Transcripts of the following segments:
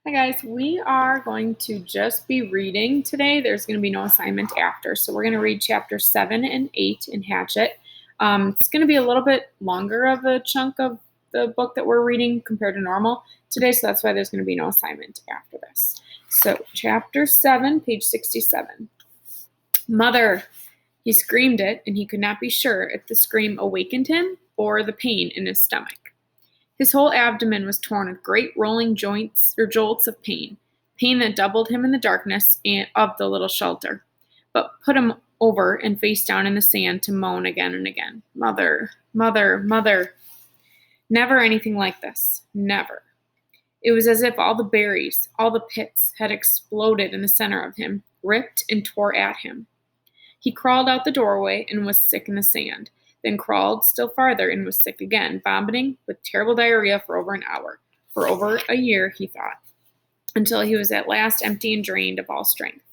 Hi guys, we are going to just be reading today. There's going to be no assignment after. So we're going to read chapter 7 and 8 in Hatchet. It's going to be a little bit longer of a chunk of the book that we're reading compared to normal today. So that's why there's going to be no assignment after this. So chapter 7, page 67. Mother! He screamed it, and he could not be sure if the scream awakened him or the pain in his stomach. His whole abdomen was torn with great rolling joints or jolts of pain that doubled him in the darkness of the little shelter, but put him over and face down in the sand to moan again and again. Mother, mother, mother. Never anything like this. Never. It was as if all the berries, all the pits, had exploded in the center of him, ripped and tore at him. He crawled out the doorway and was sick in the sand, then crawled still farther and was sick again, vomiting with terrible diarrhea for over an hour. For over a year, he thought, until he was at last empty and drained of all strength.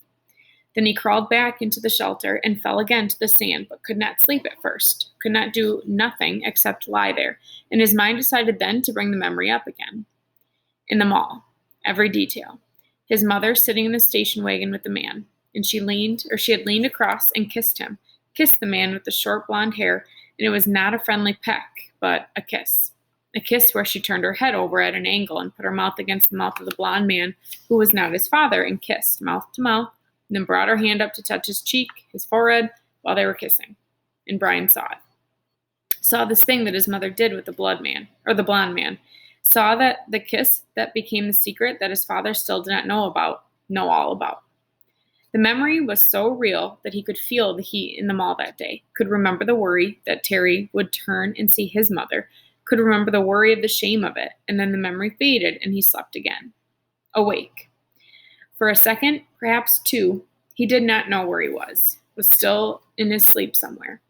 Then he crawled back into the shelter and fell again to the sand, but could not sleep at first, could not do nothing except lie there, and his mind decided then to bring the memory up again. In the mall, every detail. His mother sitting in the station wagon with the man, and she had leaned across and kissed the man with the short blonde hair, and it was not a friendly peck, but a kiss. A kiss where she turned her head over at an angle and put her mouth against the mouth of the blonde man, who was not his father, and kissed, mouth to mouth, and then brought her hand up to touch his cheek, his forehead, while they were kissing. And Brian saw it. Saw this thing that his mother did with the blonde man. Saw that the kiss that became the secret that his father still did not know all about. The memory was so real that he could feel the heat in the mall that day, could remember the worry that Terry would turn and see his mother, could remember the worry of the shame of it, and then the memory faded and he slept again. Awake. For a second, perhaps two, he did not know where he was still in his sleep somewhere.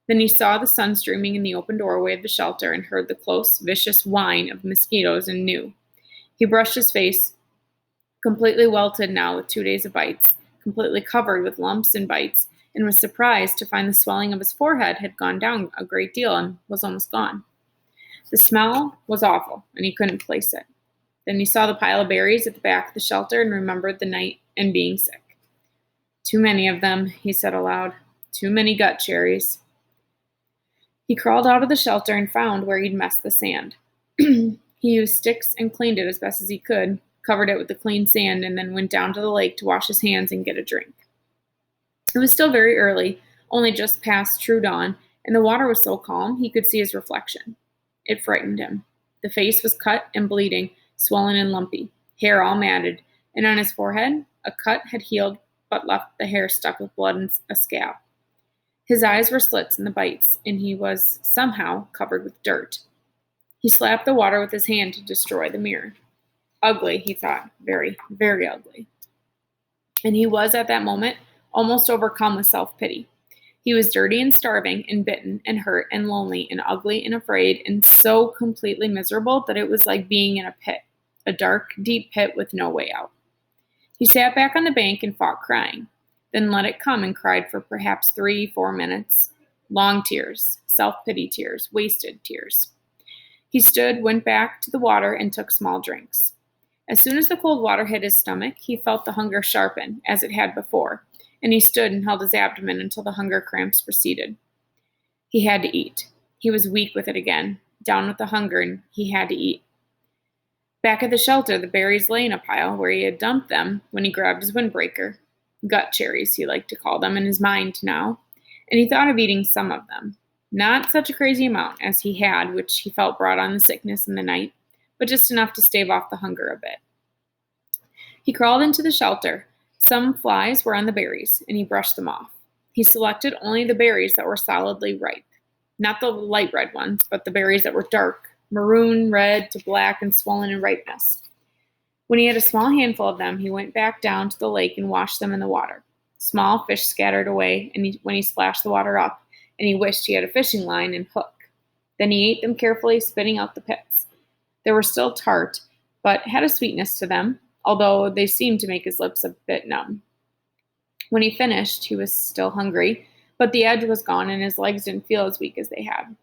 Then he saw the sun streaming in the open doorway of the shelter and heard the close, vicious whine of mosquitoes and knew. He brushed his face, completely welted now with 2 days of bites, completely covered with lumps and bites, and was surprised to find the swelling of his forehead had gone down a great deal and was almost gone. The smell was awful, and he couldn't place it. Then he saw the pile of berries at the back of the shelter and remembered the night and being sick. Too many of them, he said aloud. Too many gut cherries. He crawled out of the shelter and found where he'd messed the sand. He used sticks and cleaned it as best as he could, covered it with the clean sand, and then went down to the lake to wash his hands and get a drink. It was still very early, only just past true dawn, and the water was so calm he could see his reflection. It frightened him. The face was cut and bleeding, swollen and lumpy, hair all matted, and on his forehead, a cut had healed but left the hair stuck with blood and a scab. His eyes were slits in the bites, and he was, somehow, covered with dirt. He slapped the water with his hand to destroy the mirror. Ugly, he thought. Very, very ugly. And he was, at that moment, almost overcome with self-pity. He was dirty and starving and bitten and hurt and lonely and ugly and afraid and so completely miserable that it was like being in a pit, a dark, deep pit with no way out. He sat back on the bank and fought crying, then let it come and cried for perhaps 3-4 minutes. Long tears, self-pity tears, wasted tears. He stood, went back to the water, and took small drinks. As soon as the cold water hit his stomach, he felt the hunger sharpen, as it had before, and he stood and held his abdomen until the hunger cramps receded. He had to eat. He was weak with it again, down with the hunger, and he had to eat. Back at the shelter, the berries lay in a pile where he had dumped them when he grabbed his windbreaker. Gut cherries, he liked to call them in his mind now, and he thought of eating some of them. Not such a crazy amount as he had, which he felt brought on the sickness in the night, but just enough to stave off the hunger a bit. He crawled into the shelter. Some flies were on the berries, and he brushed them off. He selected only the berries that were solidly ripe. Not the light red ones, but the berries that were dark, maroon red to black and swollen in ripeness. When he had a small handful of them, he went back down to the lake and washed them in the water. Small fish scattered away when he splashed the water up, and he wished he had a fishing line and hook. Then he ate them carefully, spitting out the pits. They were still tart, but had a sweetness to them, although they seemed to make his lips a bit numb. When he finished, he was still hungry, but the edge was gone and his legs didn't feel as weak as they had.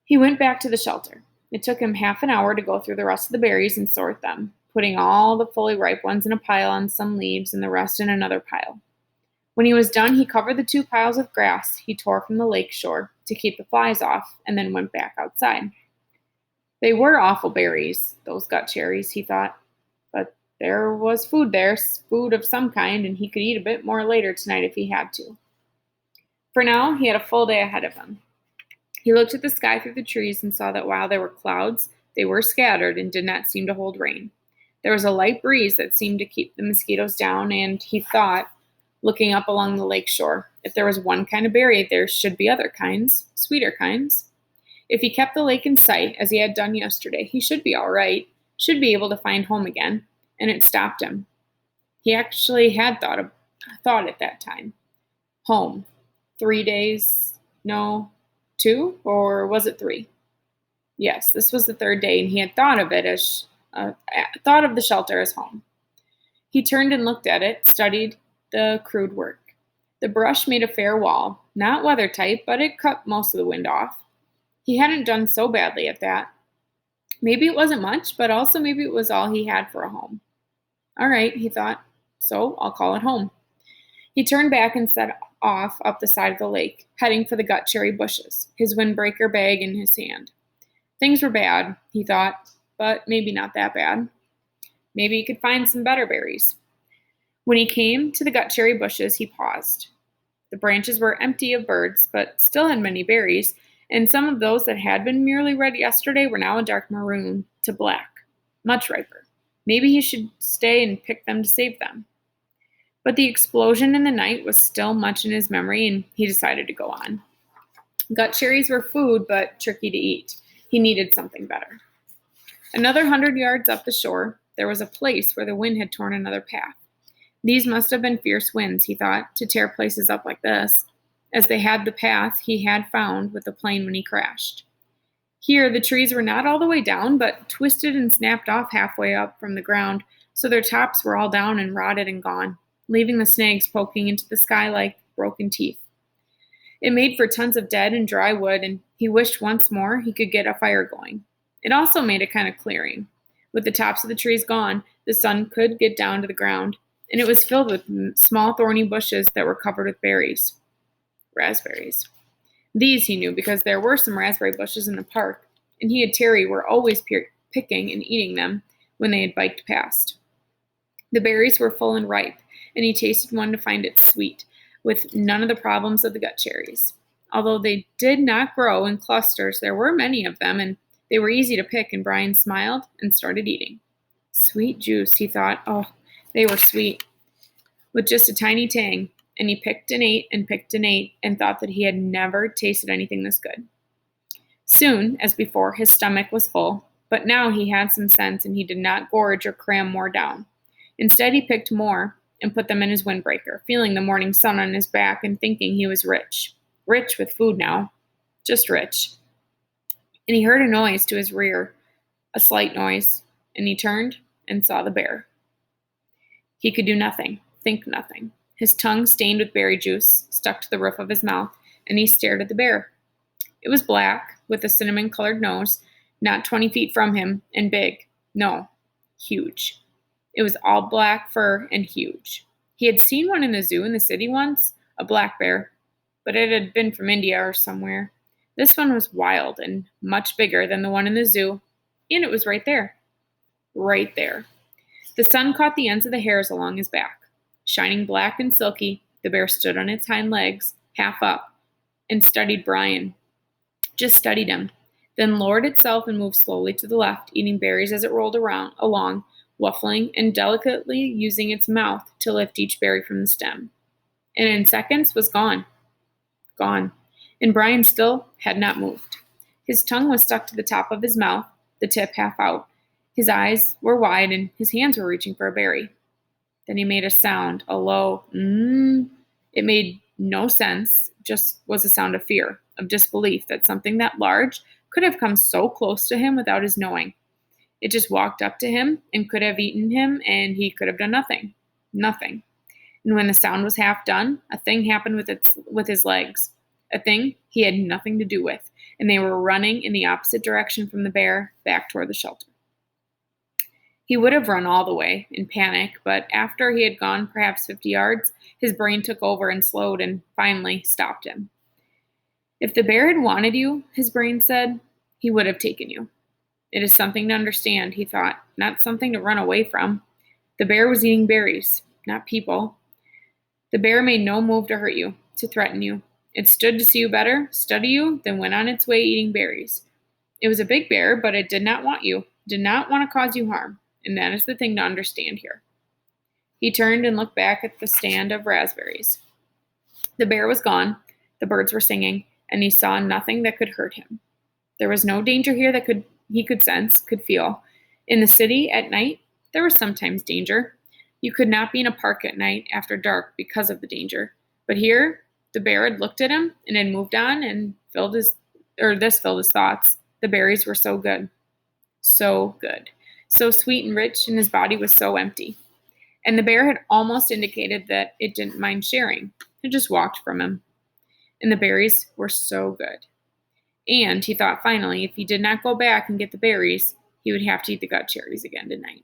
He went back to the shelter. It took him half an hour to go through the rest of the berries and sort them, putting all the fully ripe ones in a pile on some leaves and the rest in another pile. When he was done, he covered the two piles with grass he tore from the lake shore to keep the flies off, and then went back outside. They were awful berries, those gut cherries, he thought, but there was food there, food of some kind, and he could eat a bit more later tonight if he had to. For now, he had a full day ahead of him. He looked at the sky through the trees and saw that while there were clouds, they were scattered and did not seem to hold rain. There was a light breeze that seemed to keep the mosquitoes down, and he thought, looking up along the lake shore, if there was one kind of berry, there should be other kinds, sweeter kinds. If he kept the lake in sight, as he had done yesterday, he should be all right, should be able to find home again, and it stopped him. He actually had thought at that time. Home. 3 days, no, 2, or was it 3? Yes, this was the third day, and he had thought of it as thought of the shelter as home. He turned and looked at it, studied the crude work. The brush made a fair wall, not weather-tight, but it cut most of the wind off. He hadn't done so badly at that. Maybe it wasn't much, but also maybe it was all he had for a home. All right, he thought, so I'll call it home. He turned back and set off up the side of the lake, heading for the gut cherry bushes, his windbreaker bag in his hand. Things were bad, he thought, but maybe not that bad. Maybe he could find some better berries. When he came to the gut cherry bushes, he paused. The branches were empty of birds, but still had many berries, and some of those that had been merely red yesterday were now a dark maroon to black, much riper. Maybe he should stay and pick them to save them. But the explosion in the night was still much in his memory, and he decided to go on. Gut cherries were food, but tricky to eat. He needed something better. Another 100 yards up the shore, there was a place where the wind had torn another path. These must have been fierce winds, he thought, to tear places up like this, as they had the path he had found with the plane when he crashed. Here, the trees were not all the way down, but twisted and snapped off halfway up from the ground, so their tops were all down and rotted and gone, leaving the snags poking into the sky like broken teeth. It made for tons of dead and dry wood, and he wished once more he could get a fire going. It also made a kind of clearing. With the tops of the trees gone, the sun could get down to the ground, and it was filled with small thorny bushes that were covered with berries. Raspberries. These he knew because there were some raspberry bushes in the park, and he and Terry were always picking and eating them when they had biked past. The berries were full and ripe, and he tasted one to find it sweet, with none of the problems of the gut cherries. Although they did not grow in clusters, there were many of them, and they were easy to pick, and Brian smiled and started eating. Sweet juice, he thought. Oh, they were sweet, with just a tiny tang, and he picked and ate and thought that he had never tasted anything this good. Soon, as before, his stomach was full, but now he had some sense and he did not gorge or cram more down. Instead, he picked more and put them in his windbreaker, feeling the morning sun on his back and thinking he was rich. Rich with food now. Just rich. And he heard a noise to his rear, a slight noise, and he turned and saw the bear. He could do nothing, think nothing. His tongue, stained with berry juice, stuck to the roof of his mouth, and he stared at the bear. It was black, with a cinnamon-colored nose, not 20 feet from him, and big. No, huge. It was all black fur and huge. He had seen one in the zoo in the city once, a black bear, but it had been from India or somewhere. This one was wild and much bigger than the one in the zoo, and it was right there. Right there. The sun caught the ends of the hairs along his back. Shining black and silky, the bear stood on its hind legs, half up, and studied Brian. Just studied him, then lowered itself and moved slowly to the left, eating berries as it rolled along, waffling and delicately using its mouth to lift each berry from the stem. And in seconds was gone. Gone. And Brian still had not moved. His tongue was stuck to the top of his mouth, the tip half out. His eyes were wide and his hands were reaching for a berry. Then he made a sound, a low It made no sense, just was a sound of fear, of disbelief that something that large could have come so close to him without his knowing. It just walked up to him and could have eaten him, and he could have done nothing. Nothing. And when the sound was half done, a thing happened with his legs. A thing he had nothing to do with, and they were running in the opposite direction from the bear, back toward the shelter. He would have run all the way in panic, but after he had gone perhaps 50 yards, his brain took over and slowed and finally stopped him. If the bear had wanted you, his brain said, he would have taken you. It is something to understand, he thought, not something to run away from. The bear was eating berries, not people. The bear made no move to hurt you, to threaten you. It stood to see you better, study you, then went on its way eating berries. It was a big bear, but it did not want you, did not want to cause you harm, and that is the thing to understand here. He turned and looked back at the stand of raspberries. The bear was gone, the birds were singing, and he saw nothing that could hurt him. There was no danger here that he could sense, could feel. In the city at night, there was sometimes danger. You could not be in a park at night after dark because of the danger. But here, the bear had looked at him and had moved on and this filled his thoughts. The berries were so good. So good. So sweet and rich, and his body was so empty. And the bear had almost indicated that it didn't mind sharing. It just walked from him. And the berries were so good. And he thought finally, if he did not go back and get the berries, he would have to eat the gut cherries again tonight.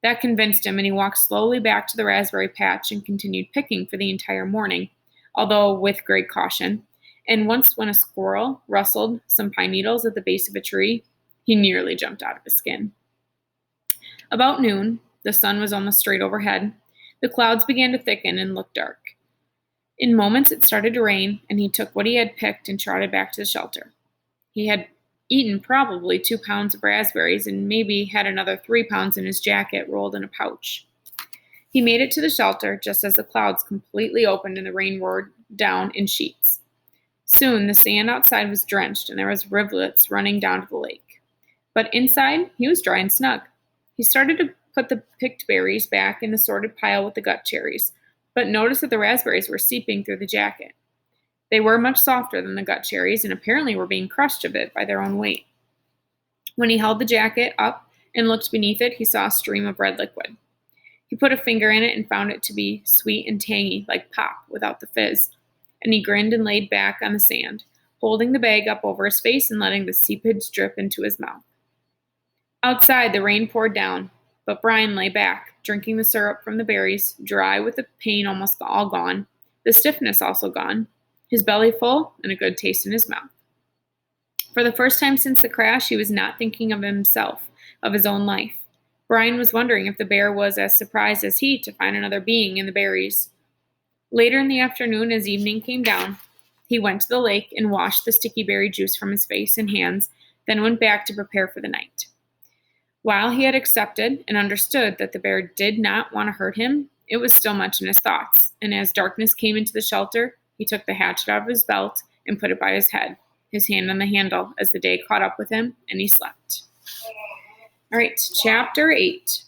That convinced him, and he walked slowly back to the raspberry patch and continued picking for the entire morning, although with great caution. And once when a squirrel rustled some pine needles at the base of a tree, he nearly jumped out of his skin. About noon, the sun was almost straight overhead. The clouds began to thicken and look dark. In moments it started to rain, and he took what he had picked and trotted back to the shelter. He had eaten probably 2 pounds of raspberries and maybe had another 3 pounds in his jacket rolled in a pouch. He made it to the shelter just as the clouds completely opened and the rain roared down in sheets. Soon the sand outside was drenched and there was rivulets running down to the lake. But inside, he was dry and snug. He started to put the picked berries back in the sorted pile with the gut cherries, but noticed that the raspberries were seeping through the jacket. They were much softer than the gut cherries and apparently were being crushed a bit by their own weight. When he held the jacket up and looked beneath it, he saw a stream of red liquid. He put a finger in it and found it to be sweet and tangy, like pop, without the fizz, and he grinned and laid back on the sand, holding the bag up over his face and letting the seepage drip into his mouth. Outside, the rain poured down, but Brian lay back, drinking the syrup from the berries, dry with the pain almost all gone, the stiffness also gone, his belly full, and a good taste in his mouth. For the first time since the crash, he was not thinking of himself, of his own life. Brian was wondering if the bear was as surprised as he to find another being in the berries. Later in the afternoon, as evening came down, he went to the lake and washed the sticky berry juice from his face and hands, then went back to prepare for the night. While he had accepted and understood that the bear did not want to hurt him, it was still much in his thoughts, and as darkness came into the shelter, he took the hatchet out of his belt and put it by his head, his hand on the handle as the day caught up with him, and he slept. All right, chapter 8.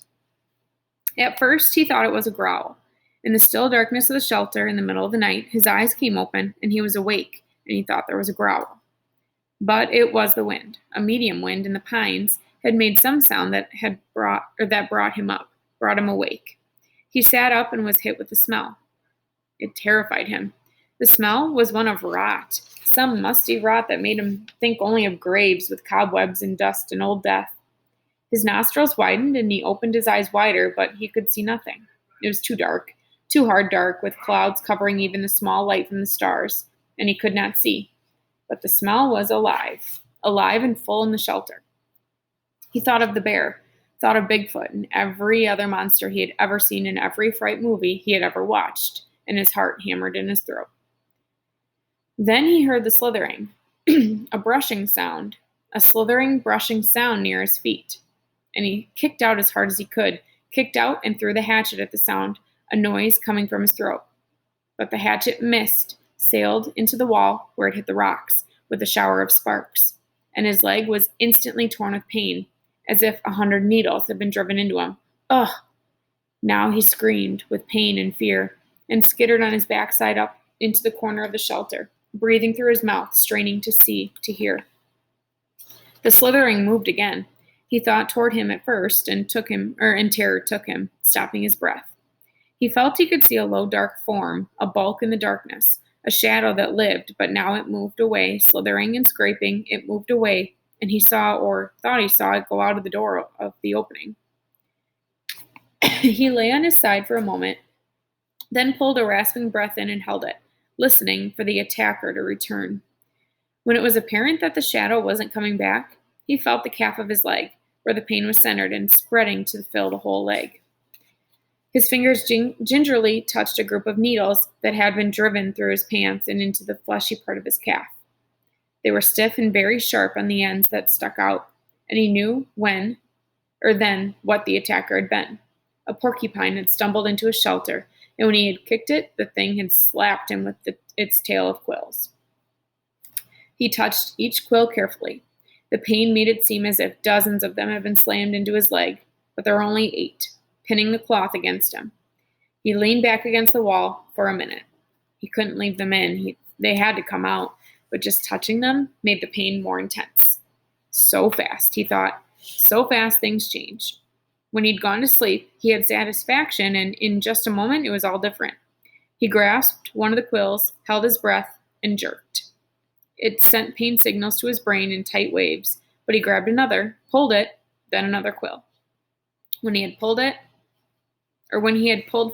At first, he thought it was a growl. In the still darkness of the shelter in the middle of the night, his eyes came open, and he was awake, and he thought there was a growl. But it was the wind. A medium wind in the pines had made some sound that brought him awake. He sat up and was hit with the smell. It terrified him. The smell was one of rot, some musty rot that made him think only of graves with cobwebs and dust and old death. His nostrils widened and he opened his eyes wider, but he could see nothing. It was too dark, too hard dark, with clouds covering even the small light from the stars, and he could not see. But the smell was alive and full in the shelter. He thought of the bear, thought of Bigfoot and every other monster he had ever seen in every fright movie he had ever watched, and his heart hammered in his throat. Then he heard the slithering, a slithering, brushing sound near his feet. And he kicked out as hard as he could, kicked out and threw the hatchet at the sound, a noise coming from his throat. But the hatchet missed, sailed into the wall where it hit the rocks, with a shower of sparks, and his leg was instantly torn with pain, as if 100 needles had been driven into him. Ugh! Now he screamed with pain and fear, and skittered on his backside up into the corner of the shelter, breathing through his mouth, straining to see, to hear. The slithering moved again. He thought toward him at first, and terror took him, stopping his breath. He felt he could see a low dark form, a bulk in the darkness, a shadow that lived, but now it moved away, slithering and scraping, it moved away, and he saw, or thought he saw, it go out of the door of the opening. He lay on his side for a moment, then pulled a rasping breath in and held it, listening for the attacker to return. When it was apparent that the shadow wasn't coming back, he felt the calf of his leg, where the pain was centered and spreading to fill the whole leg. His fingers gingerly touched a group of needles that had been driven through his pants and into the fleshy part of his calf. They were stiff and very sharp on the ends that stuck out, and he knew then what the attacker had been. A porcupine had stumbled into a shelter, and when he had kicked it, the thing had slapped him with its tail of quills. He touched each quill carefully. The pain made it seem as if dozens of them had been slammed into his leg, but there were only 8, pinning the cloth against him. He leaned back against the wall for a minute. He couldn't leave them in. They had to come out, but just touching them made the pain more intense. So fast, he thought. So fast things change. When he'd gone to sleep, he had satisfaction, and in just a moment, it was all different. He grasped one of the quills, held his breath, and jerked. It sent pain signals to his brain in tight waves, but he grabbed another, pulled it, then another quill. When he had pulled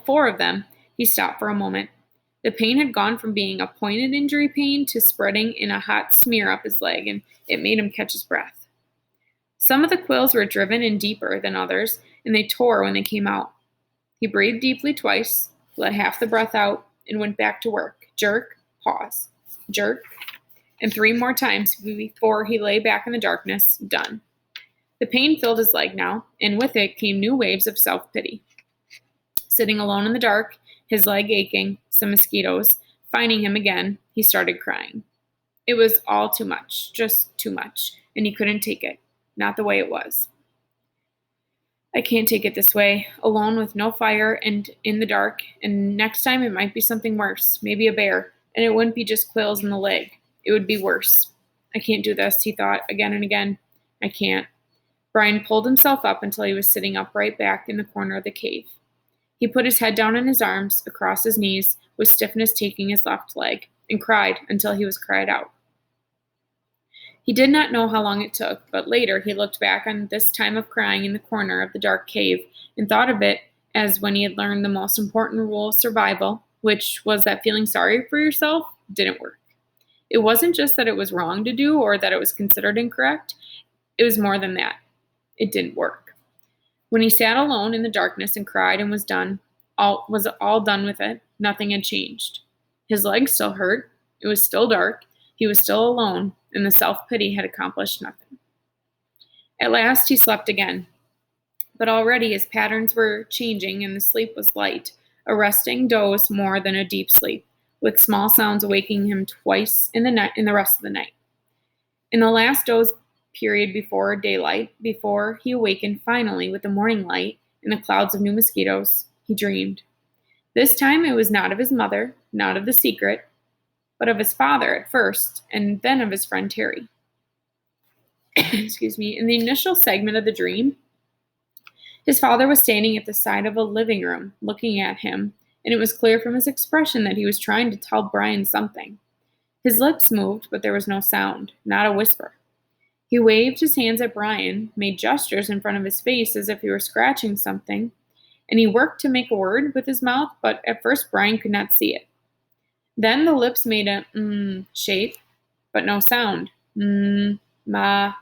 4 of them, he stopped for a moment. The pain had gone from being a pointed injury pain to spreading in a hot smear up his leg, and it made him catch his breath. Some of the quills were driven in deeper than others, and they tore when they came out. He breathed deeply twice, let half the breath out, and went back to work. Jerk, pause, jerk, and 3 more times before he lay back in the darkness, done. The pain filled his leg now, and with it came new waves of self-pity. Sitting alone in the dark, his leg aching, some mosquitoes, finding him again, he started crying. It was all too much, just too much, and he couldn't take it, not the way it was. I can't take it this way, alone with no fire and in the dark, and next time it might be something worse, maybe a bear, and it wouldn't be just quills in the leg. It would be worse. I can't do this, he thought again and again. I can't. Brian pulled himself up until he was sitting upright back in the corner of the cave. He put his head down on his arms, across his knees, with stiffness taking his left leg, and cried until he was cried out. He did not know how long it took, but later he looked back on this time of crying in the corner of the dark cave and thought of it as when he had learned the most important rule of survival, which was that feeling sorry for yourself didn't work. It wasn't just that it was wrong to do or that it was considered incorrect. It was more than that. It didn't work. When he sat alone in the darkness and cried and was all done with it, nothing had changed. His legs still hurt. It was still dark. He was still alone, and the self-pity had accomplished nothing. At last he slept again. But already his patterns were changing and the sleep was light, a resting doze more than a deep sleep, with small sounds awaking him twice in the rest of the night. In the last doze period before daylight, before he awakened finally with the morning light and the clouds of new mosquitoes, he dreamed. This time it was not of his mother, not of the secret, but of his father at first, and then of his friend Terry. Excuse me. In the initial segment of the dream, his father was standing at the side of a living room, looking at him, and it was clear from his expression that he was trying to tell Brian something. His lips moved, but there was no sound, not a whisper. He waved his hands at Brian, made gestures in front of his face as if he were scratching something, and he worked to make a word with his mouth, but at first Brian could not see it. Then the lips made a shape, but no sound. Ma.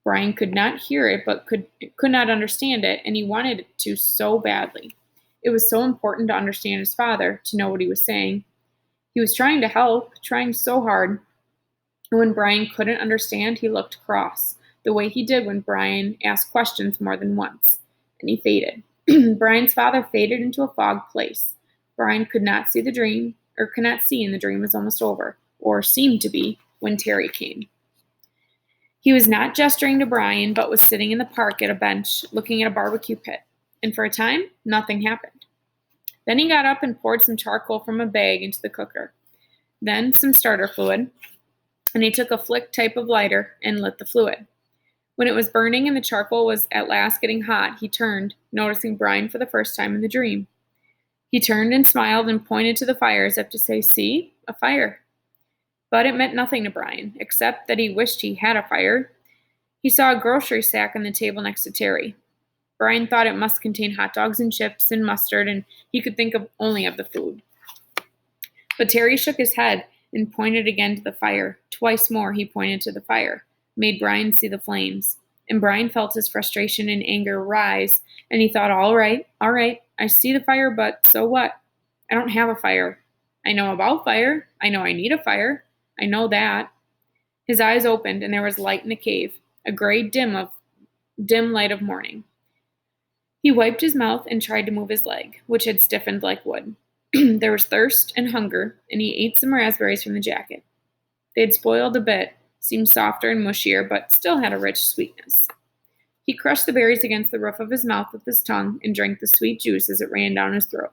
Brian could not hear it, but could not understand it, and he wanted it to so badly. It was so important to understand his father, to know what he was saying. He was trying to help, trying so hard. And when Brian couldn't understand, he looked cross, the way he did when Brian asked questions more than once, and he faded. Brian's father faded into a fog place. Brian could not see the dream, or could not see, and the dream was almost over, or seemed to be, when Terry came. He was not gesturing to Brian, but was sitting in the park at a bench, looking at a barbecue pit, and for a time, nothing happened. Then he got up and poured some charcoal from a bag into the cooker, then some starter fluid, and he took a flick type of lighter and lit the fluid. When it was burning and the charcoal was at last getting hot, he turned, noticing Brian for the first time in the dream. He turned and smiled and pointed to the fire as if to say, "See, a fire." But it meant nothing to Brian, except that he wished he had a fire. He saw a grocery sack on the table next to Terry. Brian thought it must contain hot dogs and chips and mustard, and he could think of only of the food. But Terry shook his head and pointed again to the fire. Twice more he pointed to the fire, made Brian see the flames. And Brian felt his frustration and anger rise, and he thought, all right, I see the fire, but so what? I don't have a fire. I know about fire. I know I need a fire. I know that. His eyes opened, and there was light in the cave, a gray dim light of morning. He wiped his mouth and tried to move his leg, which had stiffened like wood. There was thirst and hunger, and he ate some raspberries from the jacket. They had spoiled a bit, seemed softer and mushier, but still had a rich sweetness. He crushed the berries against the roof of his mouth with his tongue and drank the sweet juice as it ran down his throat.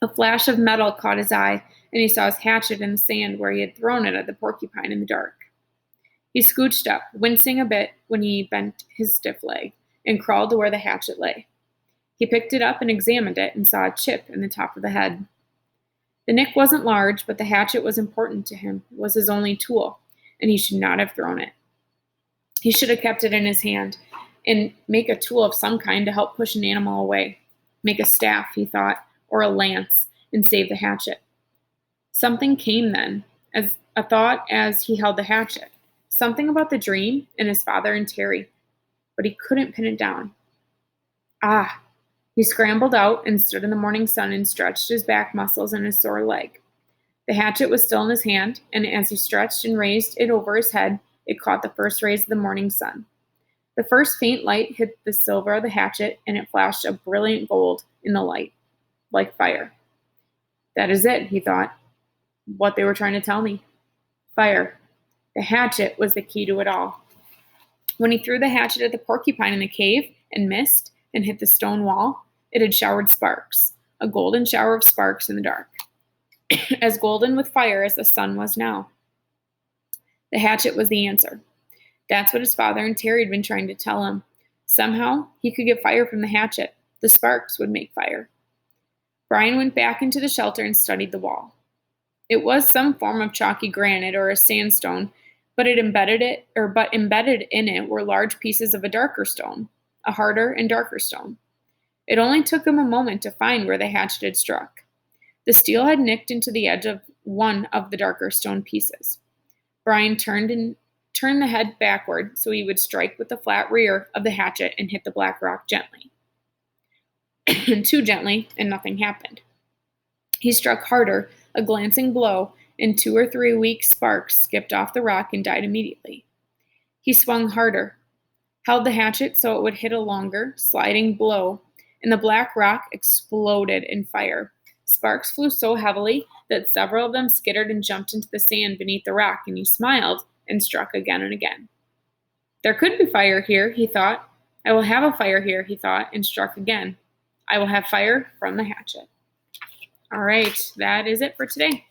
A flash of metal caught his eye, and he saw his hatchet in the sand where he had thrown it at the porcupine in the dark. He scooched up, wincing a bit when he bent his stiff leg, and crawled to where the hatchet lay. He picked it up and examined it and saw a chip in the top of the head. The nick wasn't large, but the hatchet was important to him. It was his only tool, and he should not have thrown it. He should have kept it in his hand and make a tool of some kind to help push an animal away. Make a staff, he thought, or a lance, and save the hatchet. Something came then, as a thought as he held the hatchet. Something about the dream and his father and Terry, but he couldn't pin it down. Ah! He scrambled out and stood in the morning sun and stretched his back muscles and his sore leg. The hatchet was still in his hand, and as he stretched and raised it over his head, it caught the first rays of the morning sun. The first faint light hit the silver of the hatchet, and it flashed a brilliant gold in the light, like fire. That is it, he thought. What they were trying to tell me. Fire. The hatchet was the key to it all. When he threw the hatchet at the porcupine in the cave and missed and hit the stone wall, it had showered sparks, a golden shower of sparks in the dark, as golden with fire as the sun was now. The hatchet was the answer. That's what his father and Terry had been trying to tell him. Somehow, he could get fire from the hatchet. The sparks would make fire. Brian went back into the shelter and studied the wall. It was some form of chalky granite or a sandstone, but embedded in it were large pieces of a darker stone, a harder and darker stone. It only took him a moment to find where the hatchet had struck. The steel had nicked into the edge of one of the darker stone pieces. Brian turned the head backward so he would strike with the flat rear of the hatchet and hit the black rock gently. Too gently, and nothing happened. He struck harder, a glancing blow, and 2 or 3 weak sparks skipped off the rock and died immediately. He swung harder, held the hatchet so it would hit a longer, sliding blow, and the black rock exploded in fire. Sparks flew so heavily that several of them skittered and jumped into the sand beneath the rock, and he smiled and struck again and again. There could be fire here, he thought. I will have a fire here, he thought, and struck again. I will have fire from the hatchet. All right, that is it for today.